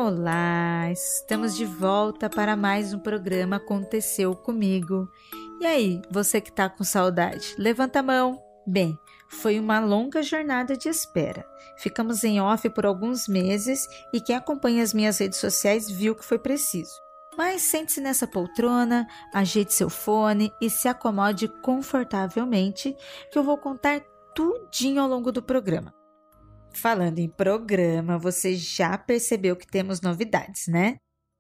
Olá, estamos de volta para mais um programa Aconteceu Comigo. E aí, você que tá com saudade, levanta a mão. Bem, foi uma longa jornada de espera. Ficamos em off por alguns meses e quem acompanha as minhas redes sociais viu que foi preciso. Mas sente-se nessa poltrona, ajeite seu fone e se acomode confortavelmente que eu vou contar tudinho ao longo do programa. Falando em programa, você já percebeu que temos novidades, né?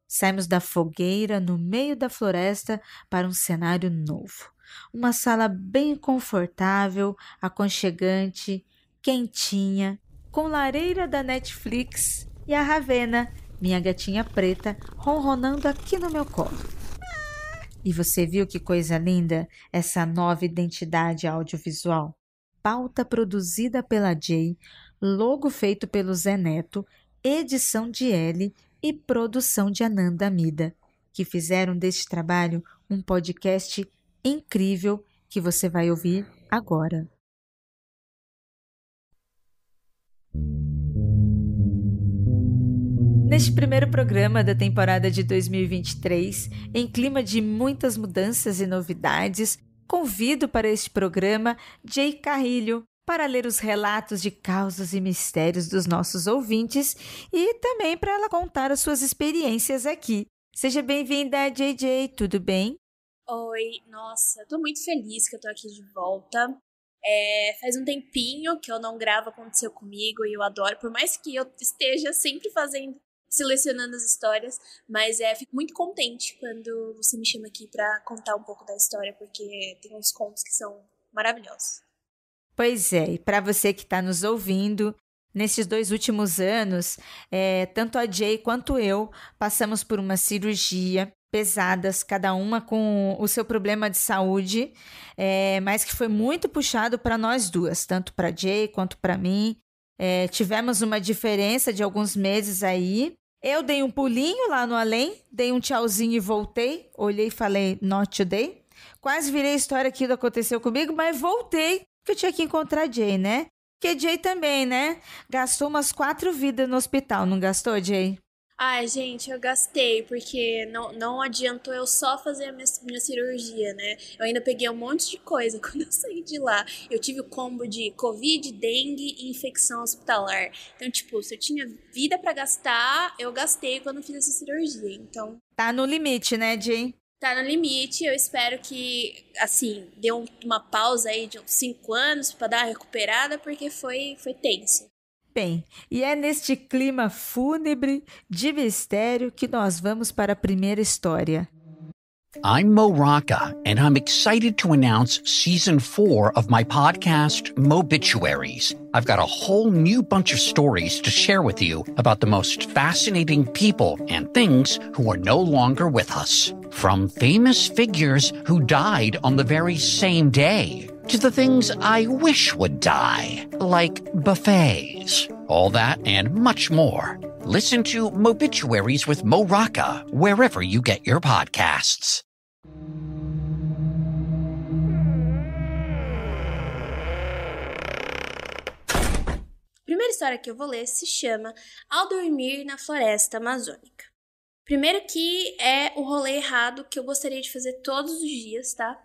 Saímos da fogueira no meio da floresta para um cenário novo. Uma sala bem confortável, aconchegante, quentinha, com lareira da Netflix e a Ravena, minha gatinha preta, ronronando aqui no meu colo. E você viu que coisa linda essa nova identidade audiovisual? Pauta produzida pela Jay, logo feito pelo Zé Neto, edição de L e produção de Ananda Mida, que fizeram deste trabalho um podcast incrível que você vai ouvir agora. Neste primeiro programa da temporada de 2023, em clima de muitas mudanças e novidades, convido para este programa Jay Carrilho para ler os relatos de causos e mistérios dos nossos ouvintes e também para ela contar as suas experiências aqui. Seja bem-vinda, JJ, tudo bem? Oi, nossa, tô muito feliz que eu tô aqui de volta. Faz um tempinho que eu não gravo Aconteceu Comigo e eu adoro, por mais que eu esteja sempre selecionando as histórias, mas fico muito contente quando você me chama aqui pra contar um pouco da história, porque tem uns contos que são maravilhosos. Pois é, e para você que está nos ouvindo, nesses 2 últimos anos, tanto a Jay quanto eu passamos por uma cirurgia pesadas, cada uma com o seu problema de saúde, mas que foi muito puxado para nós duas, tanto para a Jay quanto para mim. Tivemos uma diferença de alguns meses aí. Eu dei um pulinho lá no além, dei um tchauzinho e voltei. Olhei e falei, not today. Quase virei a história aqui do Aconteceu Comigo, mas voltei, porque eu tinha que encontrar a Jay, né? Porque Jay também, né? Gastou umas 4 vidas no hospital, não gastou, Jay? Ai, gente, eu gastei, porque não adiantou eu só fazer a minha cirurgia, né? Eu ainda peguei um monte de coisa quando eu saí de lá. Eu tive o combo de Covid, dengue e infecção hospitalar. Então, tipo, se eu tinha vida pra gastar, eu gastei quando fiz essa cirurgia. Então, tá no limite, né, Jay? Tá no limite. Eu espero que, assim, dê uma pausa aí de uns 5 anos pra dar uma recuperada, porque foi tenso. Bem, e é neste clima fúnebre de mistério que nós vamos para a primeira história. I'm Mo Rocca, and I'm excited to announce Season 4 of my podcast, Mobituaries. I've got a whole new bunch of stories to share with you about the most fascinating people and things who are no longer with us. From famous figures who died on the very same day, to the things I wish would die, like buffets. All that and much more. Listen to Mobituaries with Mo Rocca wherever you get your podcasts. A primeira história que eu vou ler se chama Ao Dormir na Floresta Amazônica. Primeiro que é o rolê errado que eu gostaria de fazer todos os dias, tá?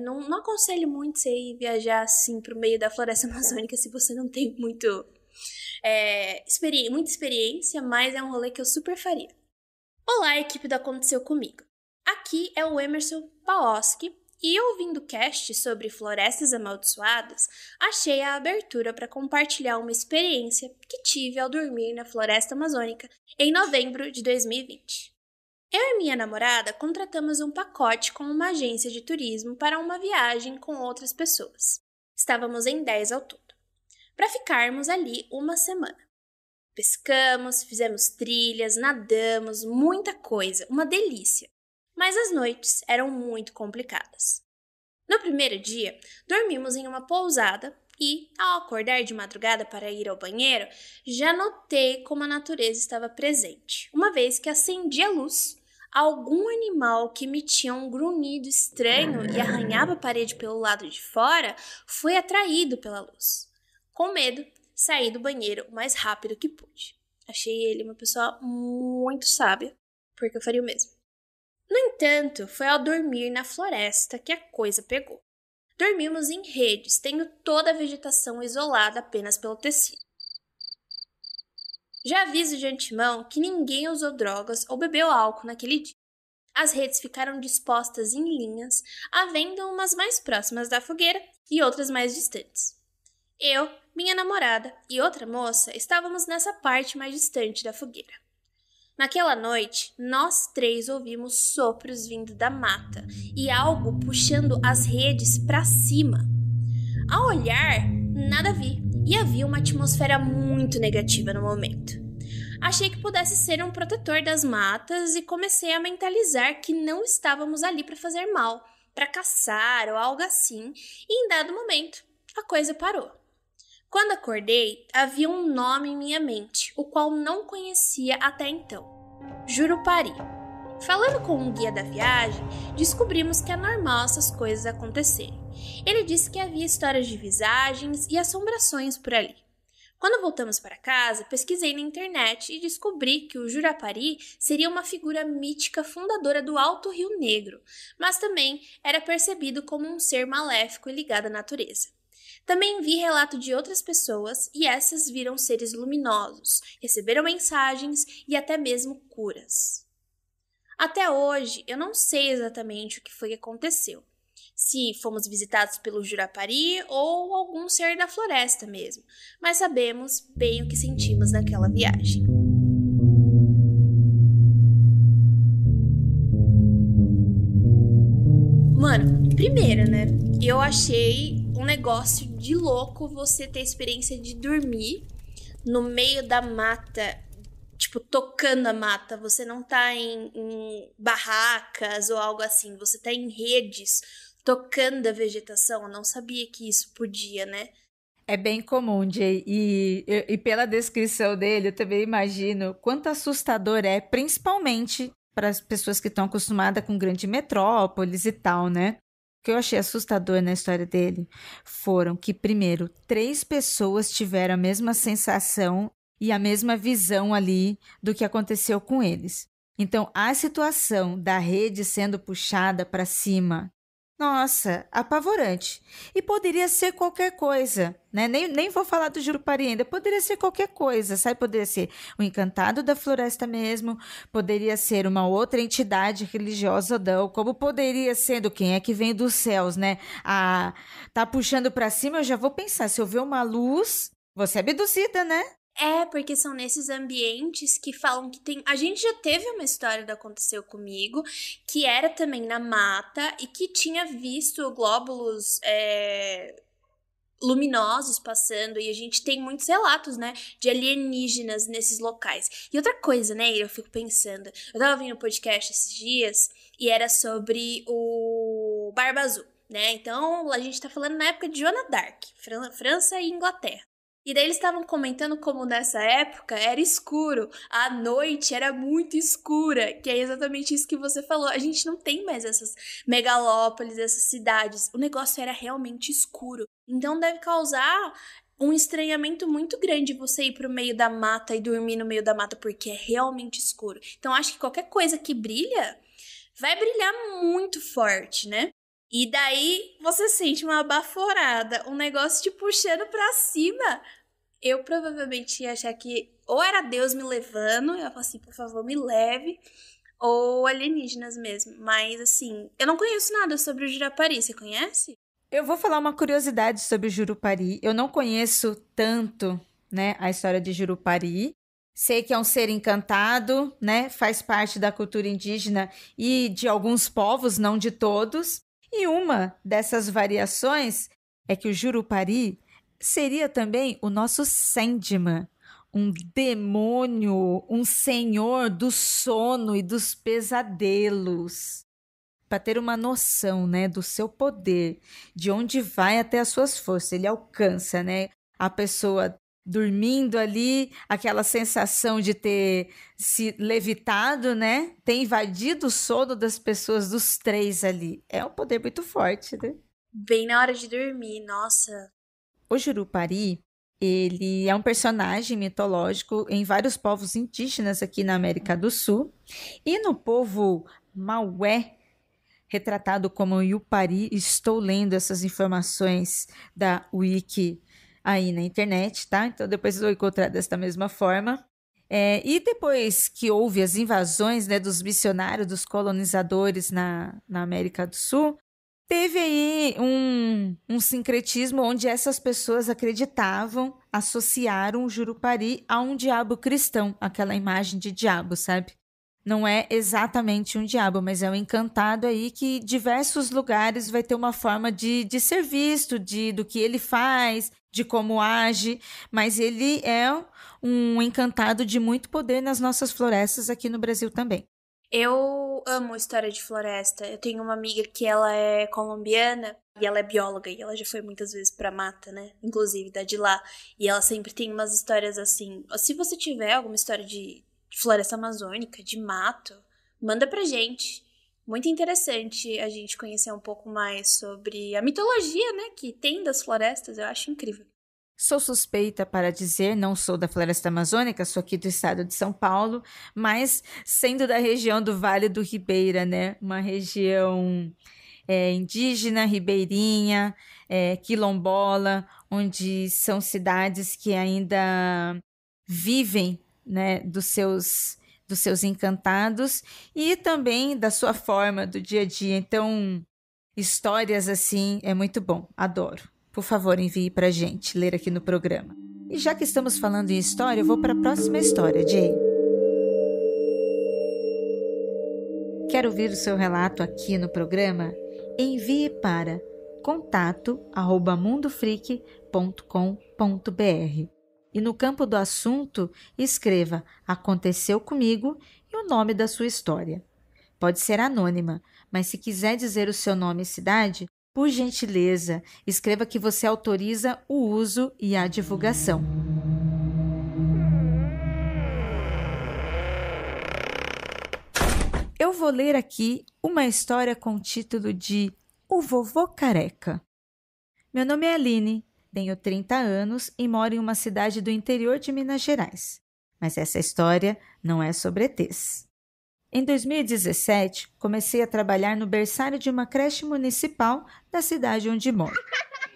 Não aconselho muito você ir viajar assim pro meio da floresta amazônica se você não tem muita experiência, mas é um rolê que eu super faria. Olá, equipe do Aconteceu Comigo. Aqui é o Emerson Paoski e ouvindo o cast sobre florestas amaldiçoadas, achei a abertura para compartilhar uma experiência que tive ao dormir na floresta amazônica em novembro de 2020. Eu e minha namorada contratamos um pacote com uma agência de turismo para uma viagem com outras pessoas. Estávamos em 10 ao todo. Para ficarmos ali uma semana. Pescamos, fizemos trilhas, nadamos, muita coisa, uma delícia. Mas as noites eram muito complicadas. No primeiro dia, dormimos em uma pousada e, ao acordar de madrugada para ir ao banheiro, já notei como a natureza estava presente. Uma vez que acendi a luz, algum animal que emitia um grunhido estranho e arranhava a parede pelo lado de fora foi atraído pela luz. Com medo, saí do banheiro o mais rápido que pude. Achei ele uma pessoa muito sábia, porque eu faria o mesmo. No entanto, foi ao dormir na floresta que a coisa pegou. Dormimos em redes, tendo toda a vegetação isolada apenas pelo tecido. Já aviso de antemão que ninguém usou drogas ou bebeu álcool naquele dia. As redes ficaram dispostas em linhas, havendo umas mais próximas da fogueira e outras mais distantes. Eu, minha namorada e outra moça estávamos nessa parte mais distante da fogueira. Naquela noite, nós 3 ouvimos sopros vindo da mata e algo puxando as redes para cima. Ao olhar, nada vi e havia uma atmosfera muito negativa no momento. Achei que pudesse ser um protetor das matas e comecei a mentalizar que não estávamos ali para fazer mal, para caçar ou algo assim, e em dado momento, a coisa parou. Quando acordei, havia um nome em minha mente, o qual não conhecia até então: Jurupari. Falando com um guia da viagem, descobrimos que é normal essas coisas acontecerem. Ele disse que havia histórias de visagens e assombrações por ali. Quando voltamos para casa, pesquisei na internet e descobri que o Jurupari seria uma figura mítica fundadora do Alto Rio Negro, mas também era percebido como um ser maléfico e ligado à natureza. Também vi relato de outras pessoas e essas viram seres luminosos, receberam mensagens e até mesmo curas. Até hoje, eu não sei exatamente o que foi que aconteceu. Se fomos visitados pelo Jurupari ou algum ser da floresta mesmo, mas sabemos bem o que sentimos naquela viagem. Mano, primeiro, né? Eu achei um negócio de louco você ter a experiência de dormir no meio da mata, tipo, tocando a mata. Você não tá em barracas ou algo assim, você tá em redes, tocando a vegetação. Eu não sabia que isso podia, né? É bem comum, Jay, e pela descrição dele, eu também imagino quanto assustador é, principalmente para as pessoas que estão acostumadas com grandes metrópoles e tal, né? O que eu achei assustador na história dele foram que, primeiro, 3 pessoas tiveram a mesma sensação e a mesma visão ali do que aconteceu com eles. Então, a situação da rede sendo puxada para cima, nossa, apavorante. E poderia ser qualquer coisa, né? Nem vou falar do Jurupari ainda, poderia ser qualquer coisa, sabe? Poderia ser o encantado da floresta mesmo, poderia ser uma outra entidade religiosa, não, como poderia ser do quem é que vem dos céus, né? Tá puxando para cima, eu já vou pensar, se eu ver uma luz, você é abduzida, né? É, porque são nesses ambientes que falam que tem... A gente já teve uma história do Aconteceu Comigo, que era também na mata e que tinha visto glóbulos luminosos passando, e a gente tem muitos relatos, né, de alienígenas nesses locais. E outra coisa, né, eu fico pensando, eu tava ouvindo um podcast esses dias e era sobre o Barba Azul, né, então a gente tá falando na época de Joana d'Arc, França e Inglaterra. E daí eles estavam comentando como nessa época era escuro, a noite era muito escura, que é exatamente isso que você falou. A gente não tem mais essas megalópolis, essas cidades. O negócio era realmente escuro. Então deve causar um estranhamento muito grande você ir pro meio da mata e dormir no meio da mata, porque é realmente escuro. Então acho que qualquer coisa que brilha vai brilhar muito forte, né? E daí você sente uma baforada, um negócio te puxando pra cima. Eu provavelmente ia achar que ou era Deus me levando, eu ia falar assim, por favor, me leve, ou alienígenas mesmo. Mas assim, eu não conheço nada sobre o Jurupari, você conhece? Eu vou falar uma curiosidade sobre o Jurupari. Eu não conheço tanto, né, a história de Jurupari. Sei que é um ser encantado, né, faz parte da cultura indígena e de alguns povos, não de todos. E uma dessas variações é que o Jurupari seria também o nosso Sandman, um demônio, um senhor do sono e dos pesadelos. Para ter uma noção, né, do seu poder, de onde vai até as suas forças, ele alcança, né, a pessoa dormindo ali, aquela sensação de ter se levitado, né, ter invadido o sono das pessoas, dos 3 ali. É um poder muito forte, né? Bem na hora de dormir, nossa. O Jurupari, Ele é um personagem mitológico em vários povos indígenas aqui na América do Sul. E no povo Maué, retratado como Yupari, estou lendo essas informações da Wiki aí na internet, tá? Então depois eu vou encontrar desta mesma forma. E depois que houve as invasões, né, dos missionários, dos colonizadores na América do Sul, teve aí um sincretismo onde essas pessoas acreditavam, associaram o Jurupari a um diabo cristão, aquela imagem de diabo, sabe? Não é exatamente um diabo, mas é um encantado aí que diversos lugares vai ter uma forma de ser visto, do que ele faz, de como age, mas ele é um encantado de muito poder nas nossas florestas aqui no Brasil também. Eu amo história de floresta. Eu tenho uma amiga que ela é colombiana e ela é bióloga e ela já foi muitas vezes pra mata, né? Inclusive da de lá. E ela sempre tem umas histórias assim. Se você tiver alguma história de floresta amazônica, de mato, manda pra gente. Muito interessante a gente conhecer um pouco mais sobre a mitologia, né, que tem das florestas. Eu acho incrível. Sou suspeita para dizer, não sou da floresta amazônica, sou aqui do estado de São Paulo, mas sendo da região do Vale do Ribeira, né? Uma região indígena, ribeirinha, quilombola, onde são cidades que ainda vivem, né, dos seus encantados e também da sua forma do dia a dia. Então, histórias assim é muito bom, adoro. Por favor, envie para a gente ler aqui no programa. E já que estamos falando em história, eu vou para a próxima história, Jay. Quer ouvir o seu relato aqui no programa? Envie para contato@mundofreak.com.br e no campo do assunto escreva "Aconteceu comigo" e o nome da sua história. Pode ser anônima, mas se quiser dizer o seu nome e cidade, por gentileza, escreva que você autoriza o uso e a divulgação. Eu vou ler aqui uma história com o título de O Vovô Careca. Meu nome é Aline, tenho 30 anos e moro em uma cidade do interior de Minas Gerais. Mas essa história não é sobre ETs. Em 2017, comecei a trabalhar no berçário de uma creche municipal da cidade onde moro.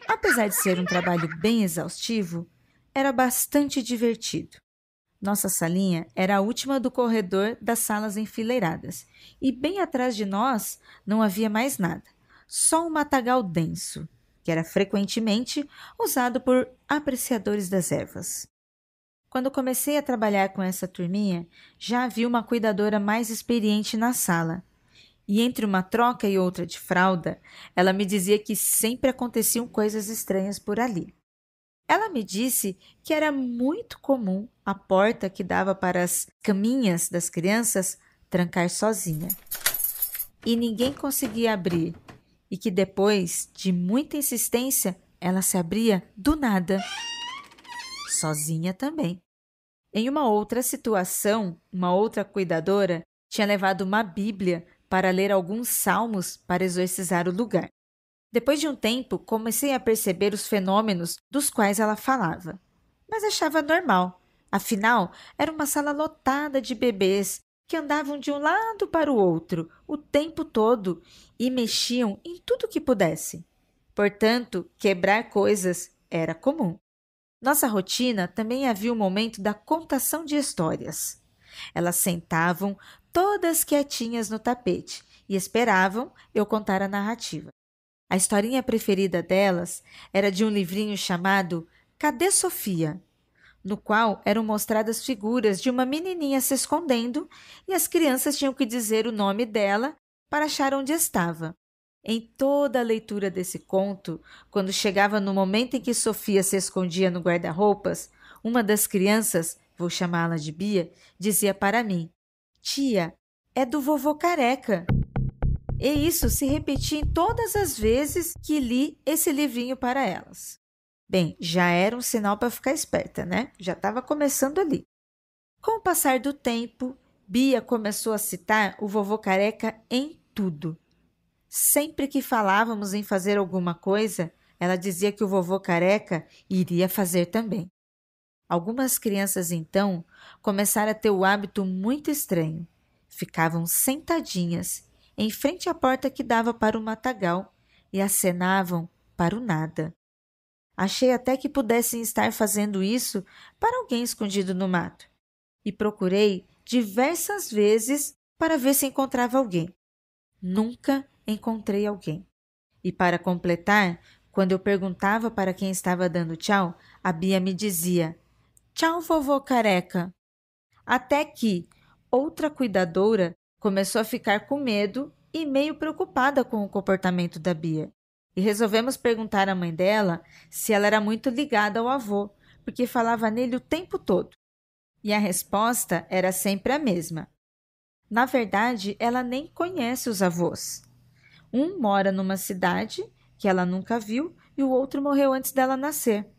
Apesar de ser um trabalho bem exaustivo, era bastante divertido. Nossa salinha era a última do corredor das salas enfileiradas, e bem atrás de nós não havia mais nada, só um matagal denso, que era frequentemente usado por apreciadores das ervas. Quando comecei a trabalhar com essa turminha, já havia uma cuidadora mais experiente na sala. E entre uma troca e outra de fralda, ela me dizia que sempre aconteciam coisas estranhas por ali. Ela me disse que era muito comum a porta que dava para as caminhas das crianças trancar sozinha. E ninguém conseguia abrir, e que depois de muita insistência, ela se abria do nada. Sozinha também. Em uma outra situação, uma outra cuidadora tinha levado uma Bíblia para ler alguns salmos para exorcizar o lugar. Depois de um tempo, comecei a perceber os fenômenos dos quais ela falava, mas achava normal. Afinal, era uma sala lotada de bebês que andavam de um lado para o outro o tempo todo e mexiam em tudo que pudessem. Portanto, quebrar coisas era comum. Nossa rotina também havia o momento da contação de histórias. Elas sentavam todas quietinhas no tapete e esperavam eu contar a narrativa. A historinha preferida delas era de um livrinho chamado Cadê Sofia?, no qual eram mostradas figuras de uma menininha se escondendo e as crianças tinham que dizer o nome dela para achar onde estava. Em toda a leitura desse conto, quando chegava no momento em que Sofia se escondia no guarda-roupas, uma das crianças, vou chamá-la de Bia, dizia para mim: "Tia, é do vovô Careca." E isso se repetia em todas as vezes que li esse livrinho para elas. Bem, já era um sinal para ficar esperta, né? Já estava começando ali. Com o passar do tempo, Bia começou a citar o vovô Careca em tudo. Sempre que falávamos em fazer alguma coisa, Ela dizia que o vovô careca iria fazer também. Algumas crianças, então, começaram a ter o hábito muito estranho. Ficavam sentadinhas em frente à porta que dava para o matagal e acenavam para o nada. Achei até que pudessem estar fazendo isso para alguém escondido no mato. E procurei diversas vezes para ver se encontrava alguém. Nunca encontrei alguém. E para completar, quando eu perguntava para quem estava dando tchau, a Bia me dizia: "Tchau, vovô careca." Até que outra cuidadora começou a ficar com medo e meio preocupada com o comportamento da Bia. E resolvemos perguntar à mãe dela se ela era muito ligada ao avô, porque falava nele o tempo todo. E a resposta era sempre a mesma. Na verdade, ela nem conhece os avós. Um mora numa cidade que ela nunca viu e o outro morreu antes dela nascer.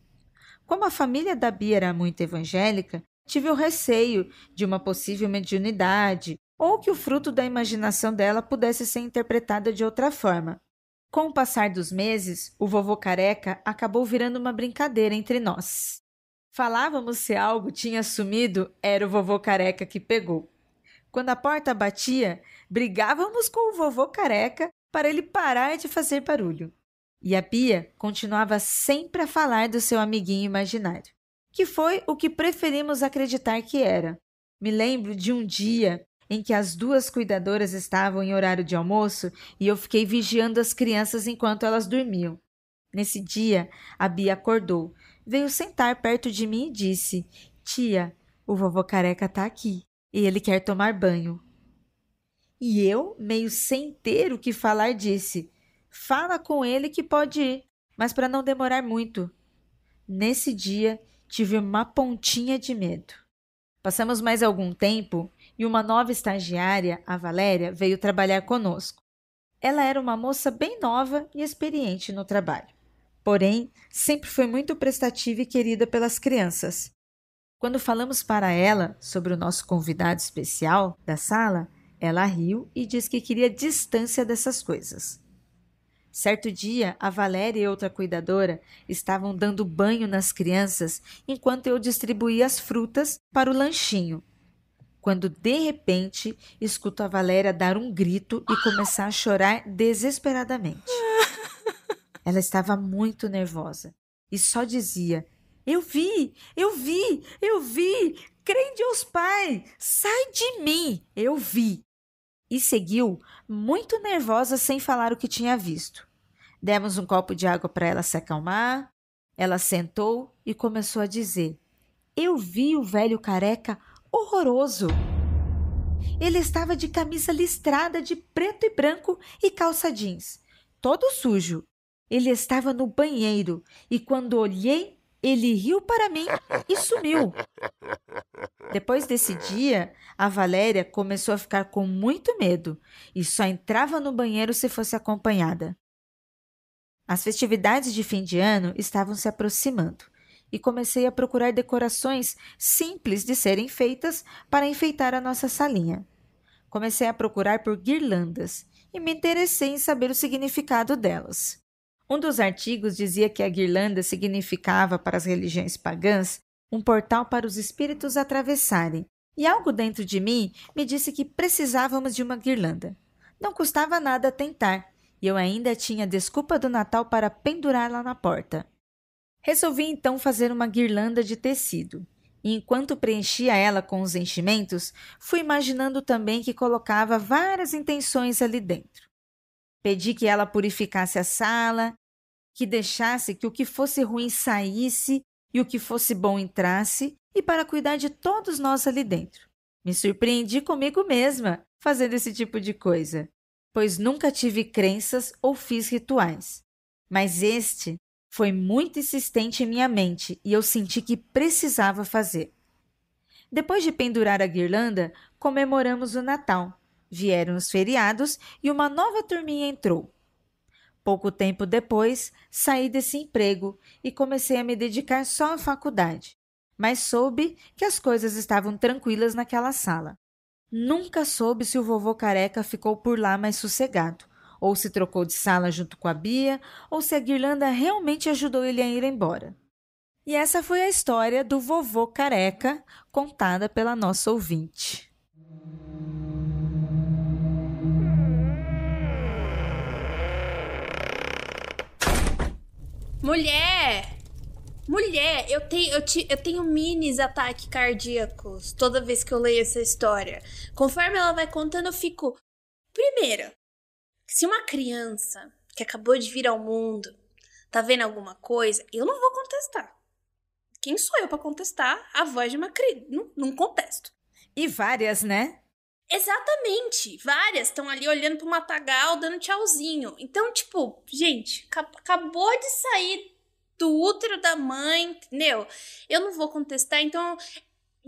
Como a família da Bia era muito evangélica, tive o receio de uma possível mediunidade ou que o fruto da imaginação dela pudesse ser interpretada de outra forma. Com o passar dos meses, o vovô careca acabou virando uma brincadeira entre nós. Falávamos se algo tinha sumido, era o vovô careca que pegou. Quando a porta batia, brigávamos com o vovô careca para ele parar de fazer barulho. E a Bia continuava sempre a falar do seu amiguinho imaginário, que foi o que preferimos acreditar que era. Me lembro de um dia em que as duas cuidadoras estavam em horário de almoço e eu fiquei vigiando as crianças enquanto elas dormiam. Nesse dia, a Bia acordou, veio sentar perto de mim e disse: "Tia, o vovô careca está aqui e ele quer tomar banho." E eu, meio sem ter o que falar, disse: "Fala com ele que pode ir, mas para não demorar muito." Nesse dia, tive uma pontinha de medo. Passamos mais algum tempo e uma nova estagiária, a Valéria, veio trabalhar conosco. Ela era uma moça bem nova e experiente no trabalho. Porém, sempre foi muito prestativa e querida pelas crianças. Quando falamos para ela sobre o nosso convidado especial da sala, ela riu e disse que queria distância dessas coisas. Certo dia, a Valéria e outra cuidadora estavam dando banho nas crianças enquanto eu distribuía as frutas para o lanchinho. Quando, de repente, escuto a Valéria dar um grito e começar a chorar desesperadamente. Ela estava muito nervosa e só dizia: Eu vi, crê em Deus Pai, sai de mim, eu vi." E seguiu, muito nervosa, sem falar o que tinha visto. Demos um copo de água para ela se acalmar. Ela sentou e começou a dizer: "Eu vi o velho careca horroroso. Ele estava de camisa listrada de preto e branco e calça jeans, todo sujo. Ele estava no banheiro e quando olhei, ele riu para mim e sumiu." Depois desse dia, a Valéria começou a ficar com muito medo e só entrava no banheiro se fosse acompanhada. As festividades de fim de ano estavam se aproximando e comecei a procurar decorações simples de serem feitas para enfeitar a nossa salinha. Comecei a procurar por guirlandas e me interessei em saber o significado delas. Um dos artigos dizia que a guirlanda significava para as religiões pagãs um portal para os espíritos atravessarem, e algo dentro de mim me disse que precisávamos de uma guirlanda. Não custava nada tentar, e eu ainda tinha desculpa do Natal para pendurá-la na porta. Resolvi então fazer uma guirlanda de tecido, e enquanto preenchia ela com os enchimentos, fui imaginando também que colocava várias intenções ali dentro. Pedi que ela purificasse a sala, que deixasse que o que fosse ruim saísse e o que fosse bom entrasse, e para cuidar de todos nós ali dentro. Me surpreendi comigo mesma fazendo esse tipo de coisa, pois nunca tive crenças ou fiz rituais. Mas este foi muito insistente em minha mente e eu senti que precisava fazer. Depois de pendurar a guirlanda, comemoramos o Natal. Vieram os feriados e uma nova turminha entrou. Pouco tempo depois, saí desse emprego e comecei a me dedicar só à faculdade, mas soube que as coisas estavam tranquilas naquela sala. Nunca soube se o vovô careca ficou por lá mais sossegado ou se trocou de sala junto com a Bia, ou se a guirlanda realmente ajudou ele a ir embora. E essa foi a história do vovô careca, contada pela nossa ouvinte. Mulher, eu tenho minis ataques cardíacos toda vez que eu leio essa história. Conforme ela vai contando, eu fico... Primeiro, se uma criança que acabou de vir ao mundo tá vendo alguma coisa, eu não vou contestar. Quem sou eu pra contestar a voz de uma criança? Não contesto. E várias, né? Exatamente, várias estão ali olhando pro matagal, dando tchauzinho. Então, tipo, gente, acabou de sair do útero da mãe, entendeu? Eu não vou contestar, então,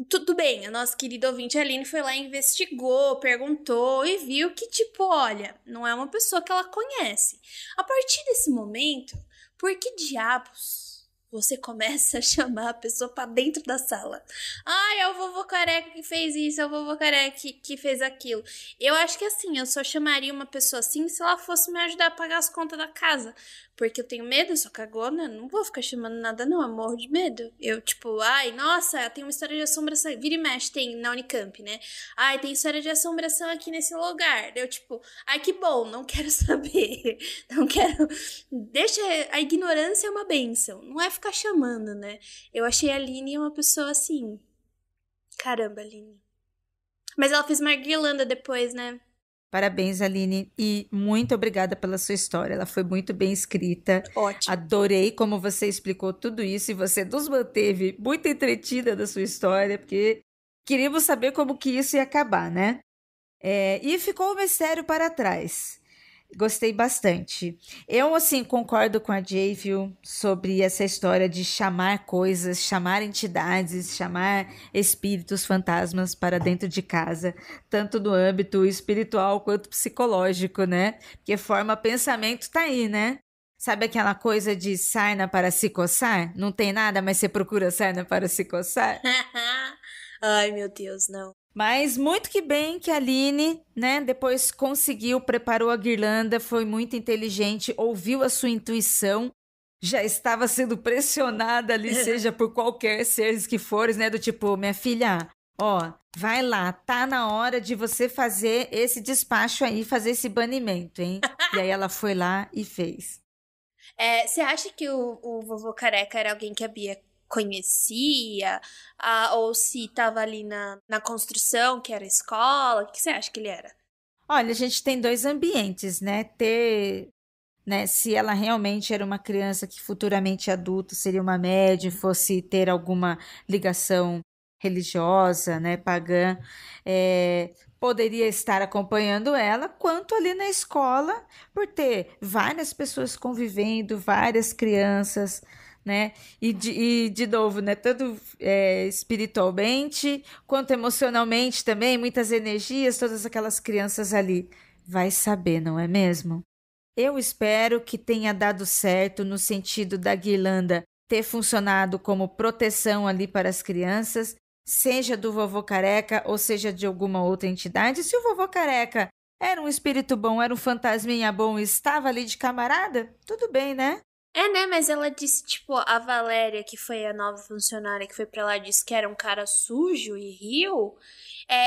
tudo bem. A nossa querida ouvinte Aline foi lá, investigou, perguntou e viu que, tipo, olha, não é uma pessoa que ela conhece. A partir desse momento, por que diabos você começa a chamar a pessoa pra dentro da sala? Ah, é o vovô careca que fez isso, é o vovô careca que fez aquilo. Eu acho que assim, eu só chamaria uma pessoa assim se ela fosse me ajudar a pagar as contas da casa. Porque eu tenho medo, eu sou cagona, não vou ficar chamando nada não, eu morro de medo. Eu tipo, ai, nossa, tem uma história de assombração, vira e mexe, tem na Unicamp, né? Ai, tem história de assombração aqui nesse lugar. Eu tipo, ai, que bom, não quero saber, não quero... Deixa, a ignorância é uma bênção, não é ficar chamando, né? Eu achei a Aline uma pessoa assim, caramba, Aline. Mas ela fez uma guirlanda depois, né? Parabéns, Aline, e muito obrigada pela sua história. Ela foi muito bem escrita. Ótimo. Adorei como você explicou tudo isso e você nos manteve muito entretida da sua história, porque queríamos saber como que isso ia acabar, né? E ficou o mistério para trás. Gostei bastante. Eu, assim, concordo com a Jay, viu, sobre essa história de chamar coisas, chamar entidades, chamar espíritos, fantasmas para dentro de casa, tanto no âmbito espiritual quanto psicológico, né? Porque forma pensamento tá aí, né? Sabe aquela coisa de sarna para se coçar? Não tem nada, mas você procura sarna para se coçar? Ai, meu Deus, não. Mas muito que bem que a Aline, né, depois conseguiu, preparou a guirlanda, foi muito inteligente, ouviu a sua intuição, já estava sendo pressionada ali, seja por qualquer seres que fores, né, do tipo, minha filha, ó, vai lá, tá na hora de você fazer esse despacho aí, fazer esse banimento, hein? E aí ela foi lá e fez. Você acha que o vovô careca era alguém que a Bia conhecia, ou se estava ali na construção, que era a escola? O que você acha que ele era? Olha, a gente tem dois ambientes, né? Né, se ela realmente era uma criança que futuramente adulta seria uma médium, fosse ter alguma ligação religiosa, né, pagã, poderia estar acompanhando ela, quanto ali na escola, por ter várias pessoas convivendo, várias crianças, né? E de novo, né? Tanto espiritualmente quanto emocionalmente também, muitas energias, todas aquelas crianças ali. Vai saber, não é mesmo? Eu espero que tenha dado certo no sentido da guirlanda ter funcionado como proteção ali para as crianças, seja do vovô careca ou seja de alguma outra entidade. Se o vovô careca era um espírito bom, era um fantasminha bom e estava ali de camarada, tudo bem, né? Né? Mas ela disse, tipo, a Valéria, que foi a nova funcionária que foi pra lá, disse que era um cara sujo e riu.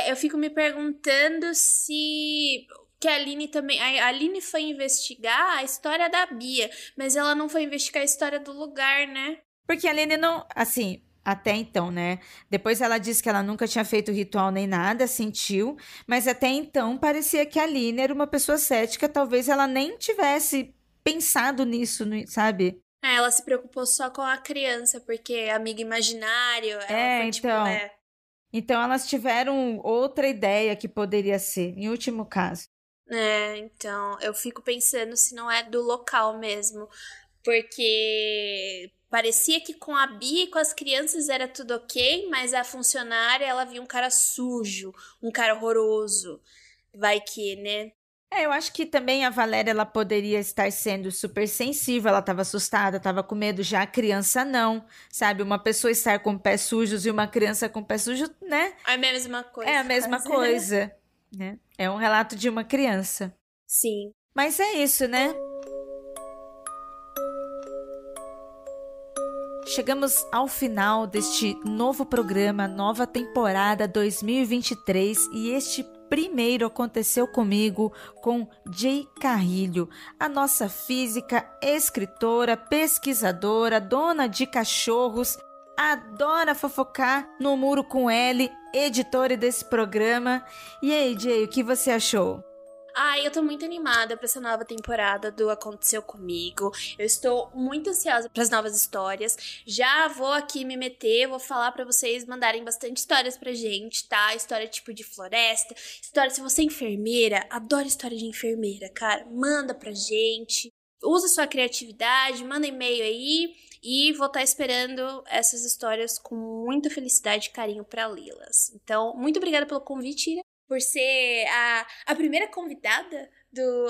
Eu fico me perguntando se... Que a Aline também... A Aline foi investigar a história da Bia, mas ela não foi investigar a história do lugar, né? Porque a Aline não... Assim, até então, né? Depois ela disse que ela nunca tinha feito ritual nem nada, sentiu. Mas até então parecia que a Aline era uma pessoa cética. Talvez ela nem tivesse pensado nisso, sabe? Ela se preocupou só com a criança, porque amigo imaginário. Ela foi, então... tipo, Então elas tiveram outra ideia que poderia ser, em último caso. Então, eu fico pensando se não é do local mesmo, porque parecia que com a Bia e com as crianças era tudo ok, mas a funcionária, ela viu um cara sujo, um cara horroroso, vai que, né? Eu acho que também a Valéria, ela poderia estar sendo super sensível, ela estava assustada, estava com medo, já a criança não, sabe? Uma pessoa estar com pés sujos e uma criança com pés sujos, né? É a mesma coisa. É a mesma coisa, né? É um relato de uma criança. Sim. Mas é isso, né? Chegamos ao final deste novo programa, nova temporada 2023, e este primeiro aconteceu comigo com Jay Carrilho, a nossa física, escritora, pesquisadora, dona de cachorros, adora fofocar no muro com L, editora desse programa. E aí, Jay, o que você achou? Eu tô muito animada pra essa nova temporada do Aconteceu Comigo. Eu estou muito ansiosa pras novas histórias. Já vou aqui me meter, vou falar pra vocês mandarem bastante histórias pra gente, tá? História tipo de floresta, história se você é enfermeira, adoro história de enfermeira, cara. Manda pra gente. Usa sua criatividade, manda e-mail aí e vou estar esperando essas histórias com muita felicidade e carinho pra lê-las. Então, muito obrigada pelo convite, Ira, por ser a primeira convidada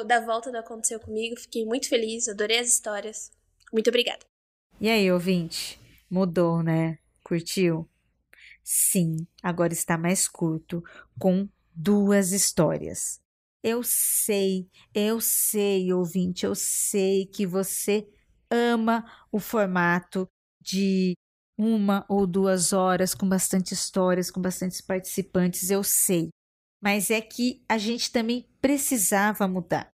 da volta do Aconteceu Comigo. Fiquei muito feliz, adorei as histórias. Muito obrigada. E aí, ouvinte? Mudou, né? Curtiu? Sim, agora está mais curto, com 2 histórias. Eu sei, ouvinte, eu sei que você ama o formato de 1 ou 2 horas com bastante histórias, com bastantes participantes, eu sei. Mas é que a gente também precisava mudar.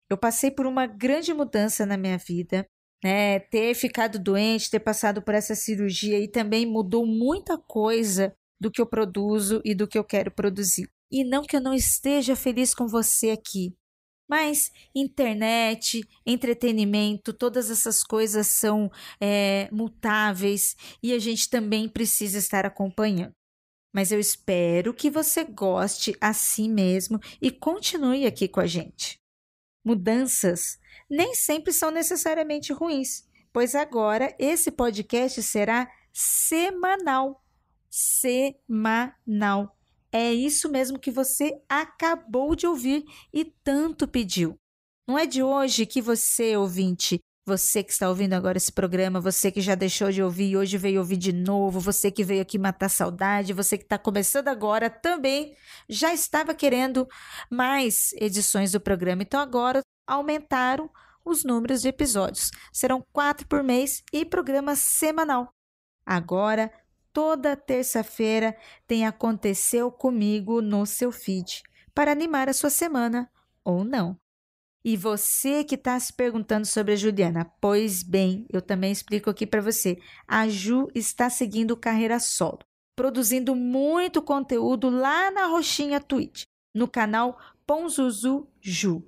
Eu passei por uma grande mudança na minha vida, né? Ter ficado doente, ter passado por essa cirurgia e também mudou muita coisa do que eu produzo e do que eu quero produzir. E não que eu não esteja feliz com você aqui, mas internet, entretenimento, todas essas coisas são mutáveis e a gente também precisa estar acompanhando. Mas eu espero que você goste assim mesmo e continue aqui com a gente. Mudanças nem sempre são necessariamente ruins, pois agora esse podcast será semanal. Semanal. É isso mesmo que você acabou de ouvir e tanto pediu. Não é de hoje que você, ouvinte, você que está ouvindo agora esse programa, você que já deixou de ouvir e hoje veio ouvir de novo, você que veio aqui matar saudade, você que está começando agora também já estava querendo mais edições do programa. Então agora aumentaram os números de episódios. Serão 4 por mês e programa semanal. Agora, toda terça-feira tem Aconteceu Comigo no seu feed, para animar a sua semana ou não. E você que está se perguntando sobre a Juliana, pois bem, eu também explico aqui para você. A Ju está seguindo carreira solo, produzindo muito conteúdo lá na roxinha Twitch, no canal Ponzuzu Ju.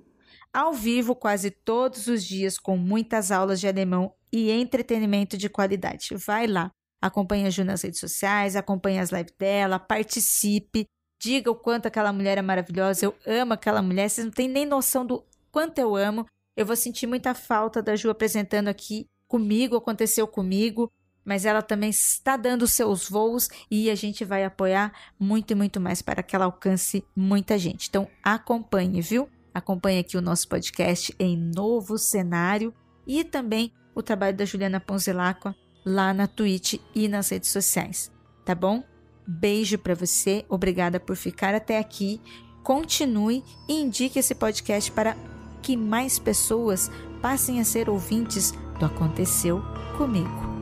Ao vivo quase todos os dias, com muitas aulas de alemão e entretenimento de qualidade. Vai lá, acompanha a Ju nas redes sociais, acompanha as lives dela, participe, diga o quanto aquela mulher é maravilhosa. Eu amo aquela mulher, vocês não têm nem noção do quanto eu amo. Eu vou sentir muita falta da Ju apresentando aqui comigo, Aconteceu Comigo, mas ela também está dando seus voos e a gente vai apoiar muito e muito mais para que ela alcance muita gente. Então acompanhe, viu? Acompanhe aqui o nosso podcast em novo cenário e também o trabalho da Juliana Ponzelacqua lá na Twitch e nas redes sociais, tá bom? Beijo para você, obrigada por ficar até aqui. Continue e indique esse podcast para que mais pessoas passem a ser ouvintes do Aconteceu Comigo.